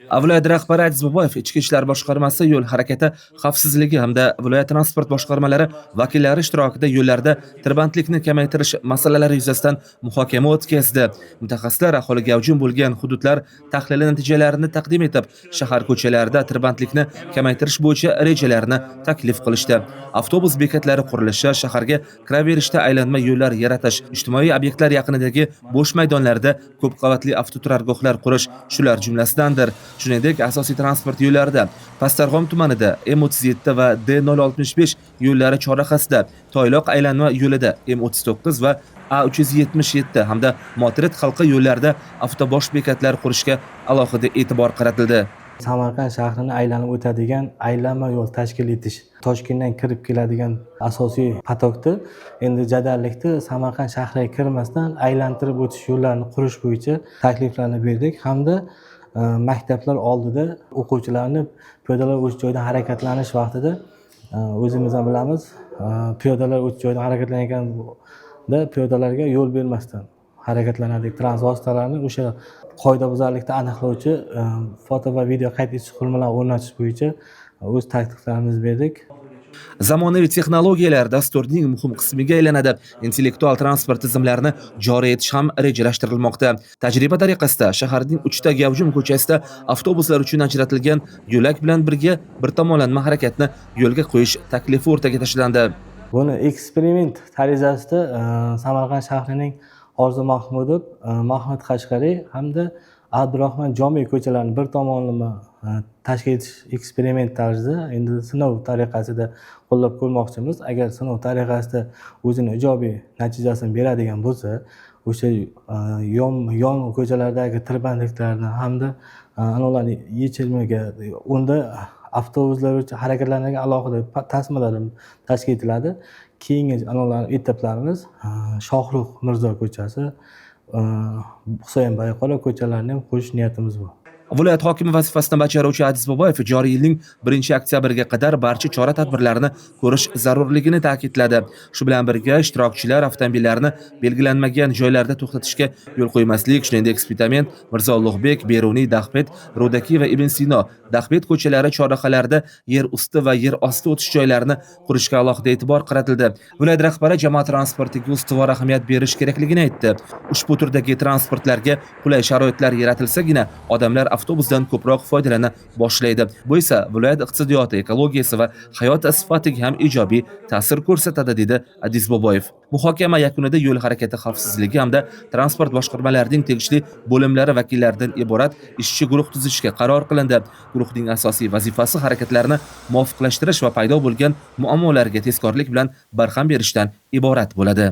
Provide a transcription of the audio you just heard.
Viloyat rahbari Aziz Boboyev Ichki ishlar boshqarmasi yo'l harakati xavfsizligi hamda viloyat transport boshqarmalari vakillari ishtirokida yo'llarda tirbandlikni kamaytirish masalalari yuzasidan muhokama o'tkazdi. Mutaxassislar aholiga gavjum bo'lgan hududlar tahlili natijalarini taqdim etib, shahar ko'chalarida tirbandlikni kamaytirish bo'yicha rejalarni taklif qilishdi. Avtobus bekatlari qurilishi, shaharga kiraverishda aylanma yo'llar yaratish, ijtimoiy obyektlar yaqinidagi bo'sh maydonlarda ko'p qavatli avtoturargohlar qurish shular jumlasidandir. Shuningdek, asosiy transport yo'llarida Pastdarg'om tumanida M37 va D065 yo'llari chorrahasida, Toyloq aylanma yo'lida M39 va A377 hamda Motirit halqa yo'llarida avtobosh bekatlar qurishga alohida e'tibor qaratildi. Samarqand shahrini aylanib o'tadigan aylanma yo'l tashkil etish, Toshkentdan kirib keladigan asosiy potokni endi jadallikda Samarqand shahriga kirmasdan aylantirib o'tish yo'llarini qurish bo'yicha takliflarni berdik hamda maktablar oldida o'quvchilarni piyodalar o'tish joyida harakatlanish vaqtida o'zimiz ham bilamiz, piyodalar o'tish joyida harakatlanayotganda piyodalarga yo'l bermasdan harakatlanadigan transport vositalarini o'sha qoidabuzarlikni aniqlovchi foto va video qayd etish qurilmalarini o'rnatish bo'yicha o'z takliflarimizni berdik. Zamonaviy texnologiyalar dasturning muhim qismiga aylanadi. Intellektual transport tizimlarini joriy etish ham rejalashtirilmoqda. Tajriba tariqasida shaharning 3 ta gavjum ko'chasida avtobuslar uchun ajratilgan yo'lak bilan birga bir tomonlama harakatni yo'lga qo'yish taklifi o'rtaga tashlandi. Buni eksperiment tarizasida Samarqand shahrining Orzu Mahmudov, Mahmud Qashqariy hamda Abdurahmon Jomiy ko'chalarini bir tomonlama tashkil etish eksperiment tarzida endi sinov tariqasida qo'llab ko'rmoqchimiz. Agar sinov tariqasida o'zini ijobiy natijasini beradigan bo'lsa, o'sha yon ko'chalardagi tirbandliklarni hamda ularni yechilmaga unda avtobuslar uchun harakatlanadigan alohida tasmalar tashkil etiladi. Keyingi etaplarimiz Shohruh Mirzo ko'chasi, Husayn Bayqo'la ko'chalarini ham qo'shish niyatimiz bor. Viloyat hokimi vazifasini bajaruvchi Aziz Boboyev joriy yilning 1-oktyabriga qadar barcha chora-tadbirlarni ko'rish zarurligini ta'kidladi. Shu bilan birga ishtirokchilar avtomobillarini belgilanmagan joylarda to'xtatishga yo'l qo'ymaslik, shuningdek Spitamen, Mirzo Ulug'bek, Beruniy, Dahbet, Ro'daki va Ibn Sino, Dahbet ko'chalari chorrahalarida yer usti va yer osti o'tish joylarini qurishga alohida e'tibor qaratildi. Viloyat rahbari jamoat transportiga ustuvor ahamiyat berish kerakligini aytdi. Ushbu turdagi transportlarga qulay sharoitlar yaratilsagina odamlar avtobusdan ko'proq foydalana boshlaydi. Bu esa viloyat iqtisodiyoti, ekologiyasi va hayot sifatiga ham ijobiy ta'sir ko'rsatadi, dedi Aziz Boboyev. Muhokama yakunida yo'l harakati xavfsizligi hamda transport boshqarmalarining tegishli bo'limlari vakillaridan iborat ishchi guruh tuzishga qaror qilindi. Guruhning asosiy vazifasi harakatlarni muvofiqlashtirish va paydo bo'lgan muammolarga tezkorlik bilan barham berishdan iborat bo'ladi.